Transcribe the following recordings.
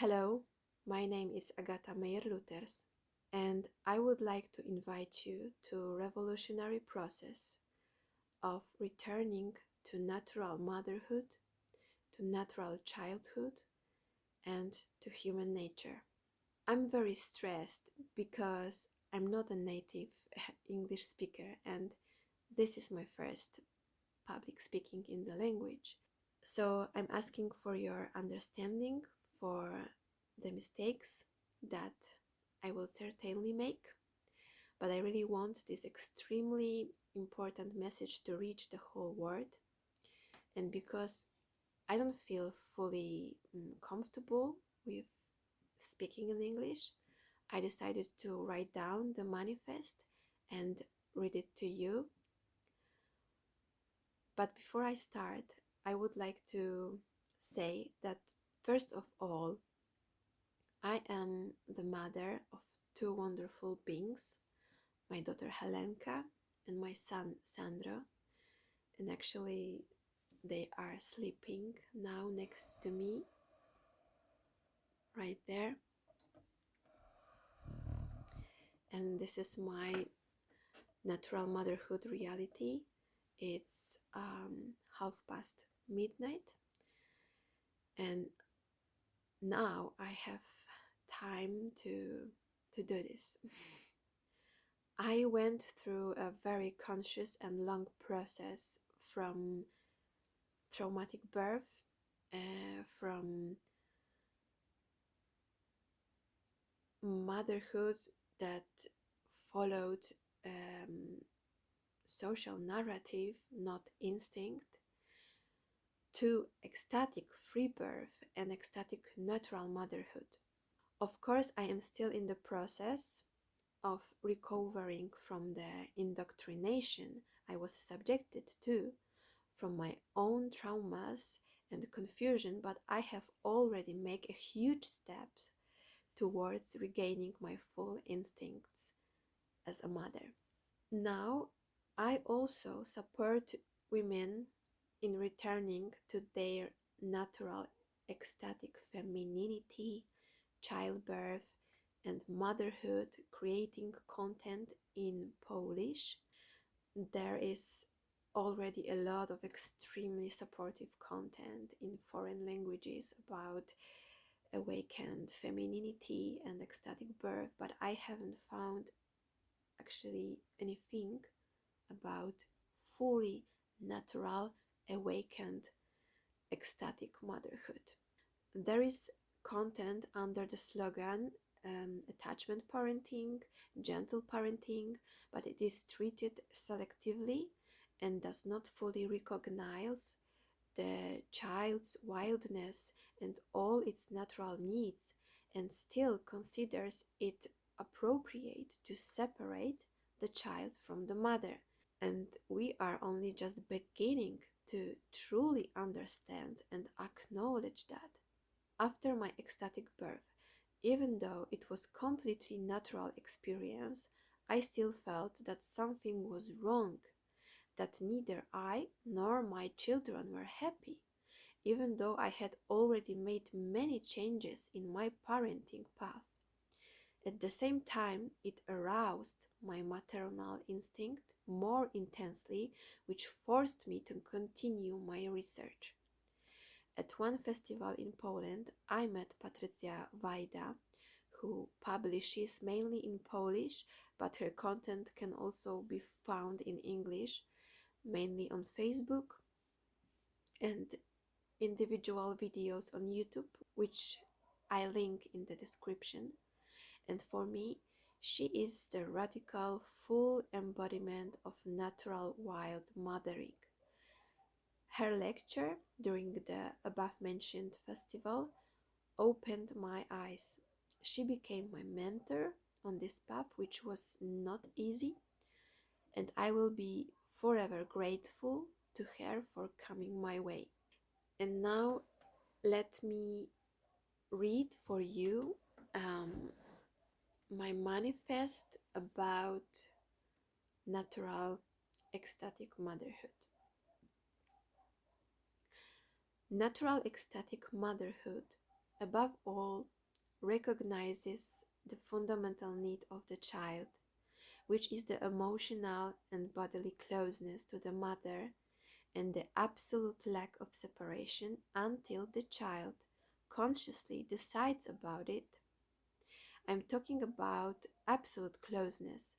Hello, my name is Agata Meyer-Luters, and I would like to invite you to revolutionary process of returning to natural motherhood, to natural childhood, and to human nature. I'm very stressed because I'm not a native English speaker, and this is my first public speaking in the language. So I'm asking for your understanding for the mistakes that I will certainly make, but I really want this extremely important message to reach the whole world. And because I don't feel fully comfortable with speaking in English, I decided to write down the manifest and read it to you. But before I start, I would like to say that first of all, I am the mother of two wonderful beings, my daughter Helenka and my son Sandro. And actually, they are sleeping now next to me, right there. And this is my natural motherhood reality. It's midnight, and now I have time to do this. I went through a very conscious and long process from traumatic birth, from motherhood that followed social narrative, not instinct, to ecstatic free birth and ecstatic natural motherhood. Of course, I am still in the process of recovering from the indoctrination I was subjected to from my own traumas and confusion, but I have already made a huge steps towards regaining my full instincts as a mother. Now, I also support women in returning to their natural ecstatic femininity, childbirth, and motherhood, creating content in Polish. There is already a lot of extremely supportive content in foreign languages about awakened femininity and ecstatic birth, but I haven't found actually anything about fully natural, awakened, ecstatic motherhood. There is content under the slogan attachment parenting, gentle parenting, but it is treated selectively and does not fully recognize the child's wildness and all its natural needs, and still considers it appropriate to separate the child from the mother. And we are only just beginning to truly understand and acknowledge that. After my ecstatic birth, even though it was completely natural experience, I still felt that something was wrong, that neither I nor my children were happy, even though I had already made many changes in my parenting path. At the same time, it aroused my maternal instinct more intensely, which forced me to continue my research. At one festival in Poland, I met Patrycja Wajda, who publishes mainly in Polish, but her content can also be found in English, mainly on Facebook, and individual videos on YouTube, which I link in the description. And for me, she is the radical, full embodiment of natural wild mothering. Her lecture during the above mentioned festival opened my eyes. She became my mentor on this path, which was not easy, and I will be forever grateful to her for coming my way. And now let me read for you my manifest about natural ecstatic motherhood. Natural ecstatic motherhood above all, recognizes the fundamental need of the child, which is the emotional and bodily closeness to the mother and the absolute lack of separation until the child consciously decides about it. I'm talking about absolute closeness,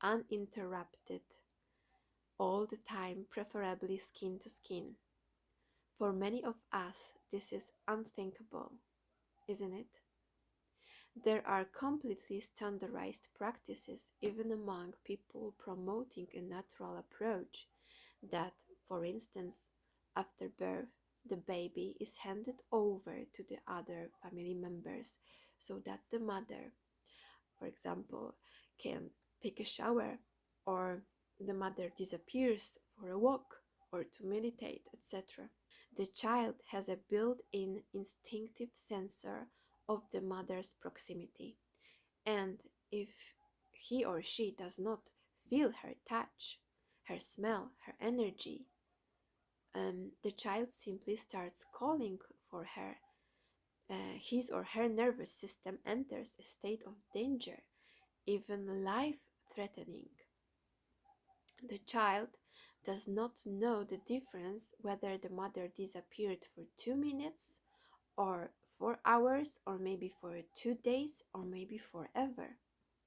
uninterrupted, all the time, preferably skin to skin. For many of us, this is unthinkable, isn't it? There are completely standardized practices, even among people promoting a natural approach, that, for instance, after birth, the baby is handed over to the other family members so that the mother, for example, can take a shower, or the mother disappears for a walk or to meditate, etc. The child has a built in instinctive sensor of the mother's proximity, and if he or she does not feel her touch, her smell, her energy, the child simply starts calling for her. His or her nervous system enters a state of danger, even life threatening. The child does not know the difference whether the mother disappeared for 2 minutes or 4 hours or maybe for 2 days or maybe forever.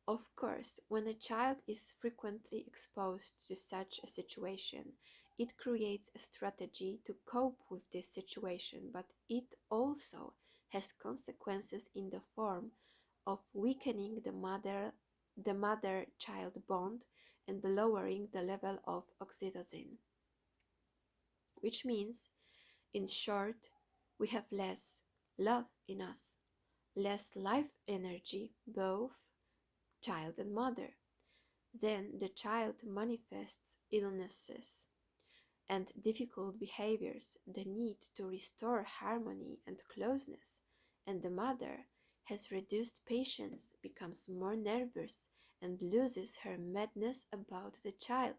Of course, when a child is frequently exposed to such a situation, it creates a strategy to cope with this situation, but it also has consequences in the form of weakening the mother-child bond and lowering the level of oxytocin, which means, in short, we have less love in us, less life energy, both child and mother. Then the child manifests illnesses and difficult behaviors, the need to restore harmony and closeness, and the mother has reduced patience, becomes more nervous, and loses her madness about the child.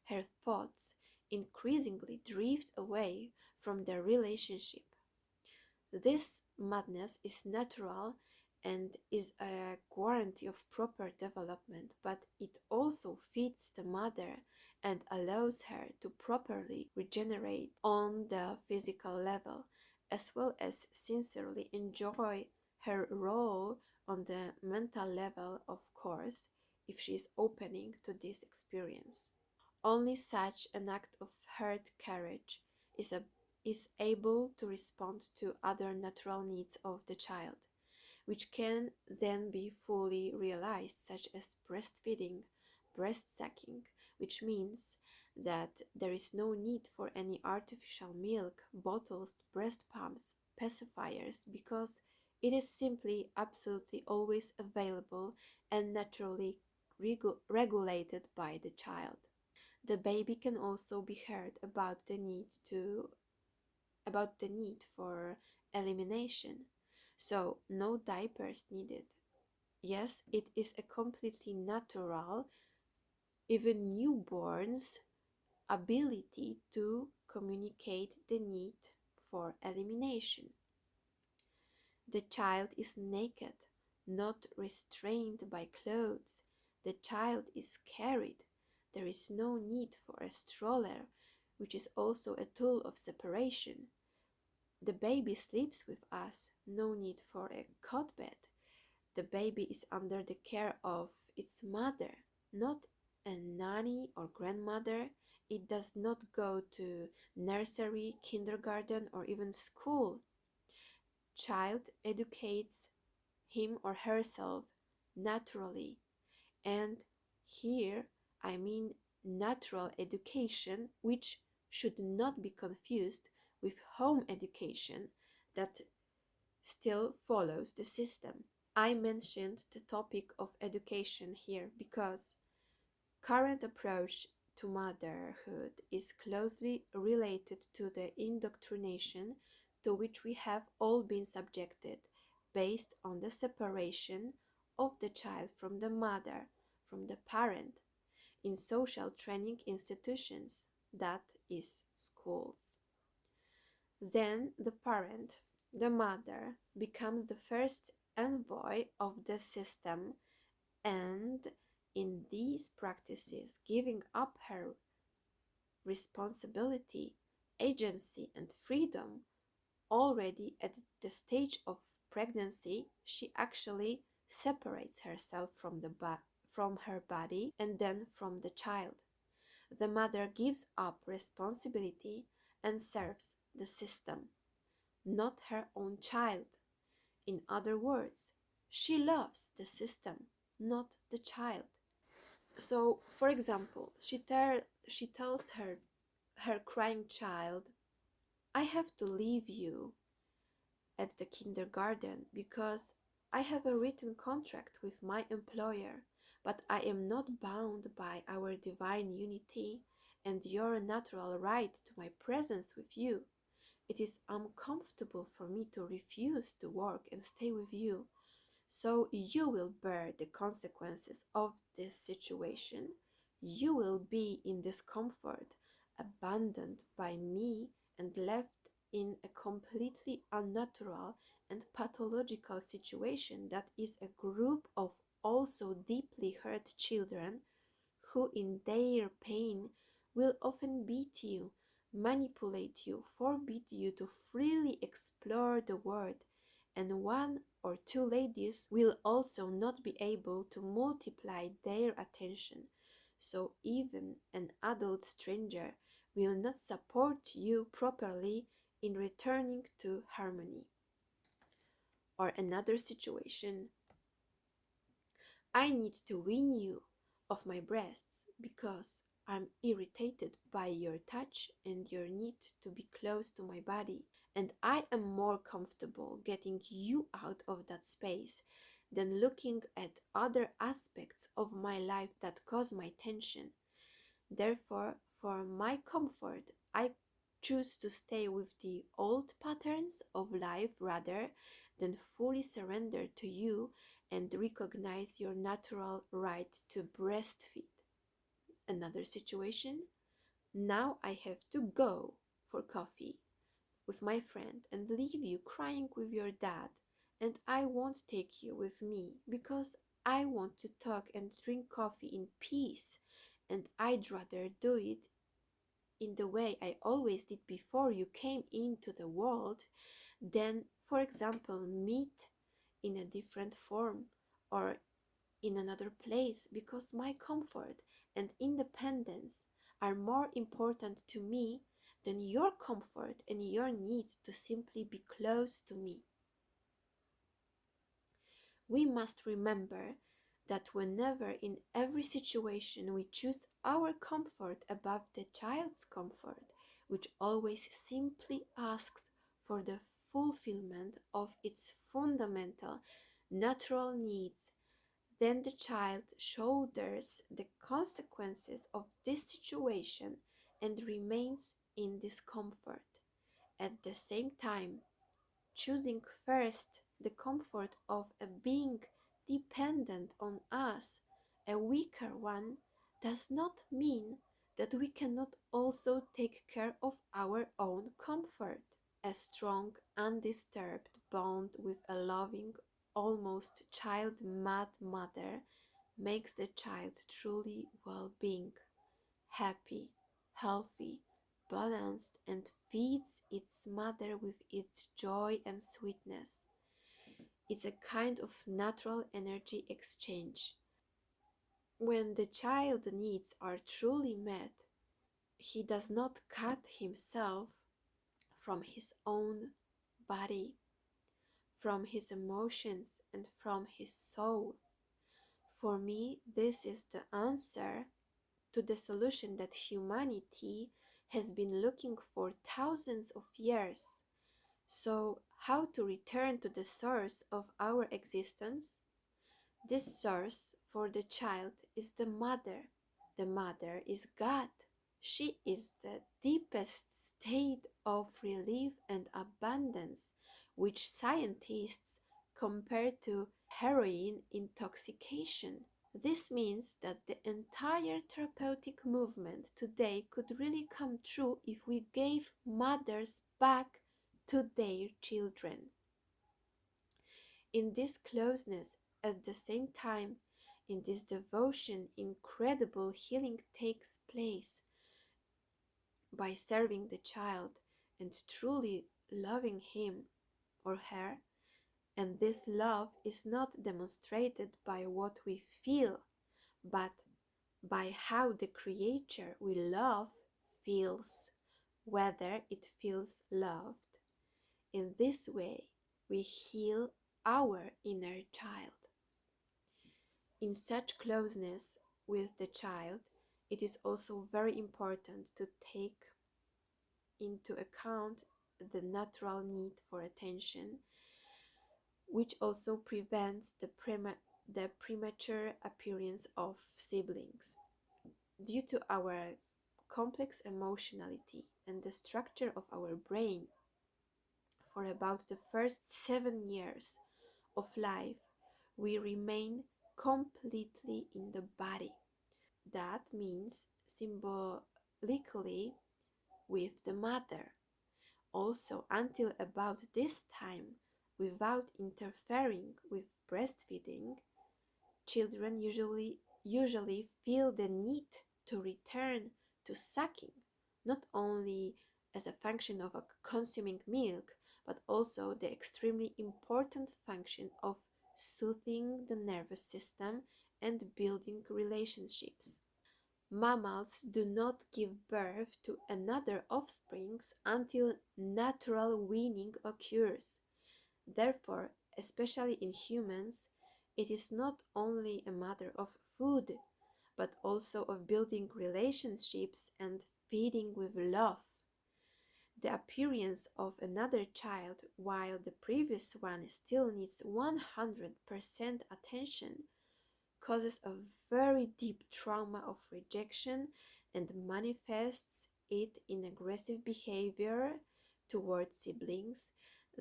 Her thoughts increasingly drift away from their relationship. This madness is natural and is a guarantee of proper development, but it also feeds the mother and allows her to properly regenerate on the physical level, as well as sincerely enjoy her role on the mental level, of course, if she is opening to this experience. Only such an act of hurt courage is able to respond to other natural needs of the child, which can then be fully realized, such as breastfeeding, breast sucking, which means that there is no need for any artificial milk, bottles, breast pumps, pacifiers, because it is simply absolutely always available and naturally regulated by the child. The baby can also be heard about the need for elimination, so no diapers needed. Yes, it is a completely natural, even newborn's ability to communicate the need for elimination. The child is naked, not restrained by clothes. The child is carried. There is no need for a stroller, which is also a tool of separation. The baby sleeps with us, no need for a cot bed. The baby is under the care of its mother, not a nanny or grandmother. It does not go to nursery, kindergarten, or even school. Child educates him or herself naturally, and here I mean natural education, which should not be confused with home education that still follows the system. I mentioned the topic of education here because current approach to motherhood is closely related to the indoctrination to which we have all been subjected, based on the separation of the child from the mother, from the parent, in social training institutions, that is, schools. Then the parent The mother becomes the first envoy of the system, and in these practices, giving up her responsibility, agency, and freedom already at the stage of pregnancy, she actually separates herself from from her body and then from the child. The mother gives up responsibility and serves the system, not her own child. In other words, she loves the system, not the child. So, for example, she tells her crying child, "I have to leave you at the kindergarten because I have a written contract with my employer, but I am not bound by our divine unity and your natural right to my presence with you. It is uncomfortable for me to refuse to work and stay with you. So you will bear the consequences of this situation. You will be in discomfort, abandoned by me, and left in a completely unnatural and pathological situation that is a group of also deeply hurt children who, in their pain, will often beat you, manipulate you, forbid you to freely explore the world, and one or two ladies will also not be able to multiply their attention. So even an adult stranger will not support you properly in returning to harmony." Or another situation: "I need to wean you off my breasts because I'm irritated by your touch and your need to be close to my body, and I am more comfortable getting you out of that space than looking at other aspects of my life that cause my tension. Therefore, for my comfort, I choose to stay with the old patterns of life rather than fully surrender to you and recognize your natural right to breastfeed." Another situation: "Now I have to go for coffee with my friend and leave you crying with your dad, and I won't take you with me because I want to talk and drink coffee in peace, and I'd rather do it in the way I always did before you came into the world than, for example, meet in a different form or in another place, because my comfort and independence are more important to me than your comfort and your need to simply be close to me." We must remember that whenever in every situation we choose our comfort above the child's comfort, which always simply asks for the fulfillment of its fundamental natural needs, then the child shoulders the consequences of this situation and remains in discomfort. At the same time, choosing first the comfort of a being dependent on us, a weaker one, does not mean that we cannot also take care of our own comfort. A strong, undisturbed bond with a loving, almost child-mad mother makes the child truly well-being, happy, healthy, balanced, and feeds its mother with its joy and sweetness. It's a kind of natural energy exchange. When the child needs are truly met, he does not cut himself from his own body, from his emotions, and from his soul. For me, this is the answer to the solution that humanity has been looking for thousands of years. So, how to return to the source of our existence? This source for the child is the mother. The mother is God. She is the deepest state of relief and abundance, which scientists compare to heroin intoxication. This means that the entire therapeutic movement today could really come true if we gave mothers back to their children. In this closeness, at the same time, in this devotion, incredible healing takes place by serving the child and truly loving him or her. And this love is not demonstrated by what we feel, but by how the creature we love feels, whether it feels loved. In this way, we heal our inner child. In such closeness with the child, it is also very important to take into account the natural need for attention, which also prevents the premature appearance of siblings. Due to our complex emotionality and the structure of our brain, for about the first 7 years of life, we remain completely in the body. That means symbolically with the mother. Also, until about this time, without interfering with breastfeeding, children usually feel the need to return to sucking, not only as a function of consuming milk, but also the extremely important function of soothing the nervous system and building relationships. Mammals do not give birth to another offspring until natural weaning occurs. Therefore, especially in humans, it is not only a matter of food, but also of building relationships and feeding with love. The appearance of another child while the previous one still needs 100% attention causes a very deep trauma of rejection and manifests it in aggressive behavior towards siblings.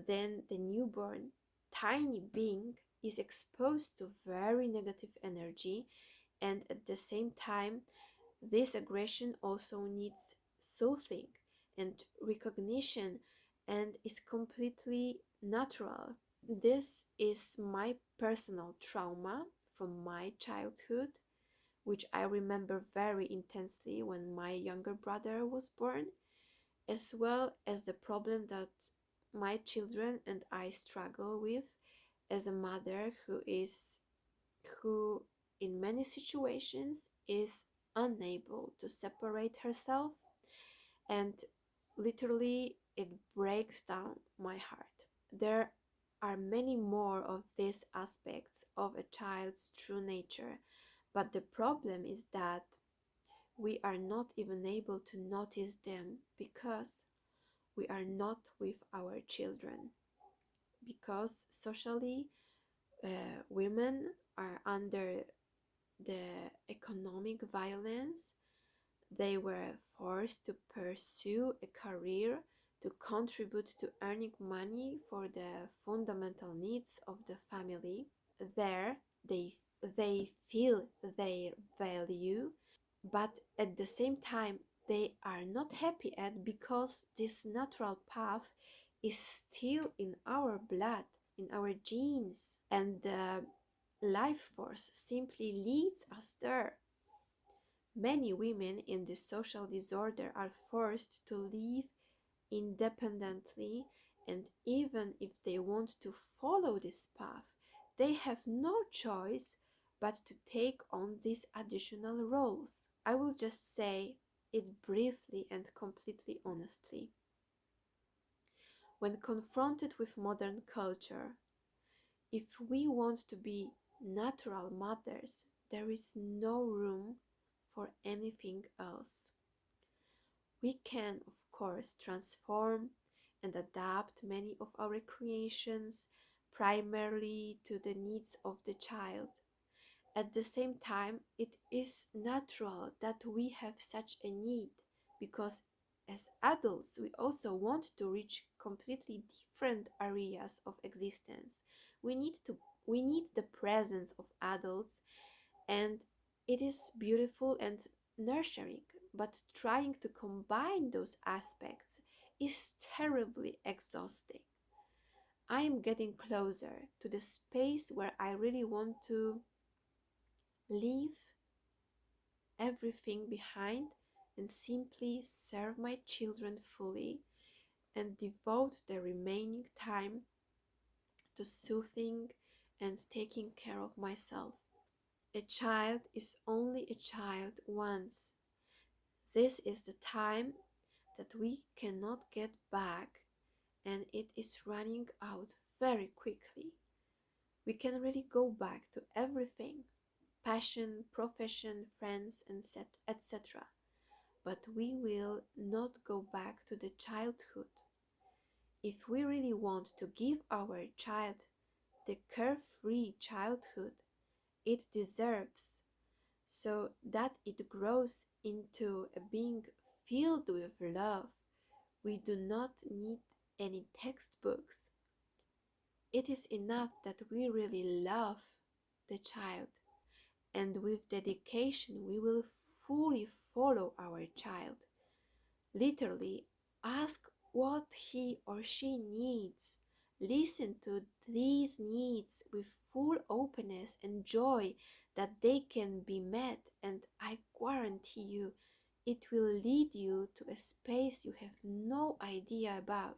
Then the newborn tiny being is exposed to very negative energy, and at the same time this aggression also needs soothing and recognition and is completely natural. This is my personal trauma from my childhood, which I remember very intensely when my younger brother was born, as well as the problem that my children and I struggle with as a mother who in many situations is unable to separate herself, and literally it breaks down my heart. There are many more of these aspects of a child's true nature, but the problem is that we are not even able to notice them because we are not with our children. Because socially, women are under the economic violence. They were forced to pursue a career to contribute to earning money for the fundamental needs of the family. There, they feel their value, but at the same time, they are not happy at because this natural path is still in our blood, in our genes, and the life force simply leads us there. Many women in this social disorder are forced to live independently, and even if they want to follow this path, they have no choice but to take on these additional roles. I will just say it briefly and completely honestly. When confronted with modern culture, if we want to be natural mothers, there is no room for anything else. We can, of course, transform and adapt many of our creations primarily to the needs of the child. At the same time, it is natural that we have such a need because as adults, we also want to reach completely different areas of existence. We need to we need the presence of adults, and it is beautiful and nurturing, but trying to combine those aspects is terribly exhausting. I am getting closer to the space where I really want to leave everything behind and simply serve my children fully and devote the remaining time to soothing and taking care of myself. A child is only a child once. This is the time that we cannot get back, and it is running out very quickly. We can really go back to everything: passion, profession, friends, and etc. But we will not go back to the childhood. If we really want to give our child the carefree childhood it deserves, so that it grows into a being filled with love, we do not need any textbooks. It is enough that we really love the child, and with dedication we will fully follow our child. Literally, ask what he or she needs. Listen to these needs with full openness and joy that they can be met, and I guarantee you it will lead you to a space you have no idea about.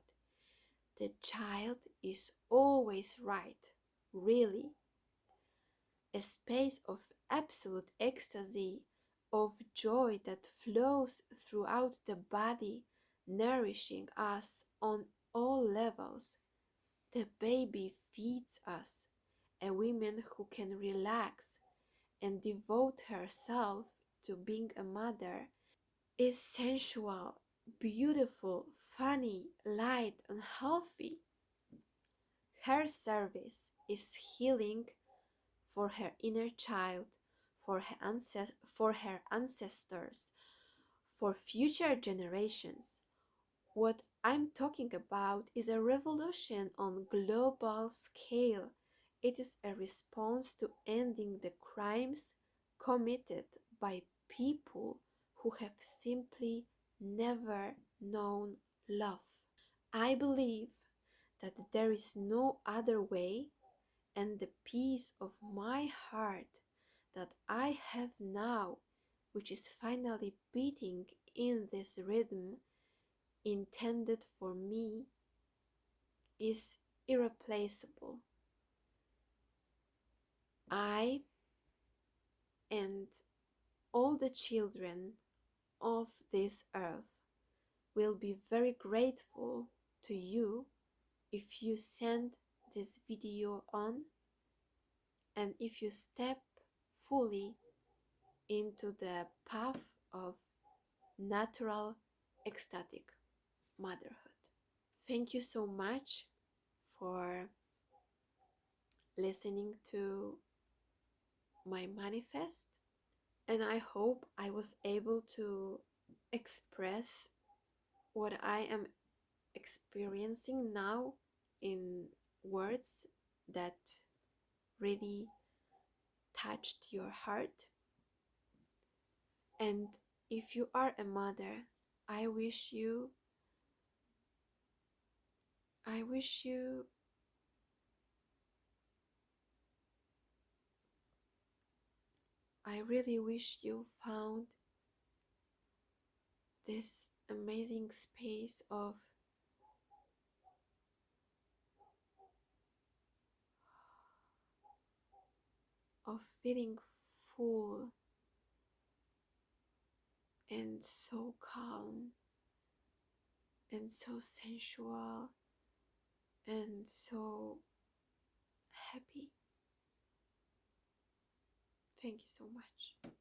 The child is always right, really. A space of absolute ecstasy, of joy that flows throughout the body, nourishing us on all levels. The baby feeds us. A woman who can relax and devote herself to being a mother is sensual, beautiful, funny, light, and healthy. Her service is healing for her inner child, for her ancestors, for future generations. What I'm talking about is a revolution on global scale. It is a response to ending the crimes committed by people who have simply never known love. I believe that there is no other way, and the peace of my heart that I have now, which is finally beating in this rhythm intended for me, is irreplaceable. I and all the children of this earth will be very grateful to you if you send this video on, and if you step fully into the path of natural, ecstatic motherhood. Thank you so much for listening to my manifest, and I hope I was able to express what I am experiencing now in words that really touched your heart. And if you are a mother, I wish you I wish you I really wish you found this amazing space of feeling full and so calm and so sensual and so happy. Thank you so much.